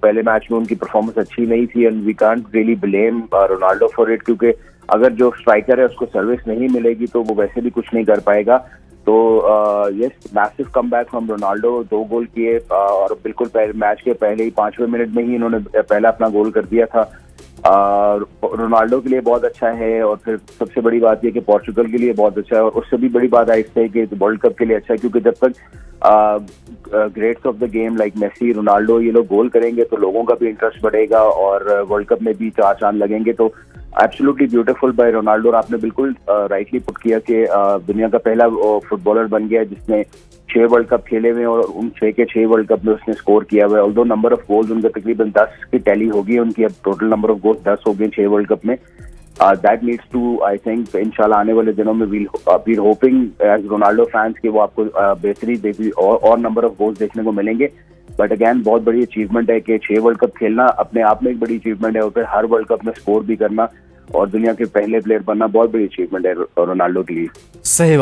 पहले मैच में उनकी परफॉर्मेंस अच्छी नहीं थी and we can't really blame Ronaldo for it, क्योंकि अगर जो स्ट्राइकर है उसको सर्विस नहीं मिलेगी तो वो वैसे भी कुछ नहीं कर पाएगा। तो yes, massive comeback from Ronaldo, 2 गोल किए और बिल्कुल मैच के पहले ही 5वें मिनट में ही इन्होंने पहला अपना गोल कर दिया था। रोनाल्डो के लिए बहुत अच्छा है और फिर सबसे बड़ी बात यह कि पोर्चुगल के लिए बहुत अच्छा है, और उससे भी बड़ी बात आहिस्ता है कि वर्ल्ड कप के लिए अच्छा है, क्योंकि जब तक greats of the game like Messi, Ronaldo ये लोग गोल करेंगे तो लोगों का भी इंटरेस्ट बढ़ेगा और वर्ल्ड कप में भी 4 चांद लगेंगे। तो एब्सोल्युटली ब्यूटीफुल बाय रोनाल्डो। और आपने बिल्कुल राइटली पुट किया कि दुनिया का पहला फुटबॉलर बन गया जिसने 6 वर्ल्ड कप खेले हुए और उन 6 के 6 वर्ल्ड कप में उसने स्कोर किया हुआ है। ऑल्दो नंबर ऑफ गोल्स उनका तकरीबन 10 की टैली होगी उनकी, अब टोटल नंबर ऑफ गोल्स 10 हो गए 6 वर्ल्ड कप में। That needs to, I think इंशाल्लाह आने वाले दिनों में we're hoping as Ronaldo fans कि वो आपको बेहतरीन और नंबर ऑफ गोल्स देखने को मिलेंगे। बट अगैन बहुत बड़ी अचीवमेंट है कि 6 वर्ल्ड कप खेलना अपने आप में एक बड़ी अचीवमेंट है, और फिर हर वर्ल्ड कप में स्कोर भी करना और दुनिया के पहले प्लेयर बनना बहुत बड़ी अचीवमेंट है रोनाल्डो के लिए। सही